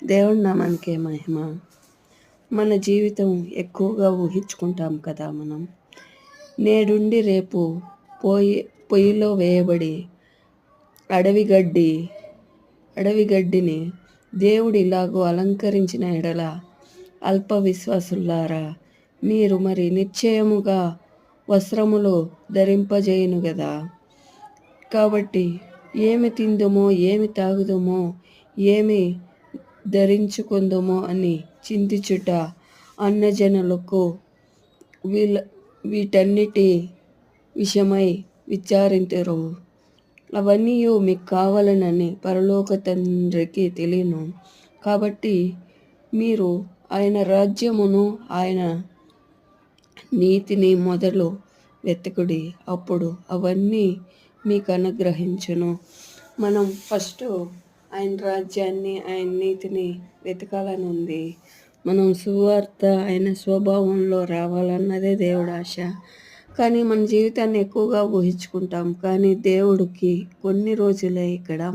దేవుడి నామానికే మహిమ. మన జీవితం ఎక్కువగా ఊహించుకుంటాం కదా మనం. నేడుండి రేపు పొయ్యిలో వేయబడి అడవి గడ్డిని దేవుడు ఇలాగూ అలంకరించిన ఎడల అల్ప విశ్వాసులారా, మీరు మరి నిశ్చయముగా వస్త్రములు ధరింపజేయును గదా. కాబట్టి ఏమి తిందుమో, ఏమి తాగుదుమో, ఏమి ధరించుకుందుమో అని చింతించుట అన్యజనులకు వీటన్నిటి విషయమై విచారింతురు. అవన్నీ మీకు కావాలనని పరలోక తండ్రికి తెలియను. కాబట్టి మీరు ఆయన రాజ్యమును ఆయన నీతిని మొదలు వెతుకుడి, అప్పుడు అవన్నీ మీకు అనుగ్రహించును. మనం ఫస్ట్ ఆయన రాజ్యాన్ని, ఆయన నీతిని వెతకాలని ఉంది. మనం సువార్త ఆయన స్వభావంలో రావాలన్నదే దేవుడి ఆశ. కానీ మన జీవితాన్ని ఎక్కువగా ఊహించుకుంటాం. కానీ దేవుడికి కొన్ని రోజులే ఇక్కడ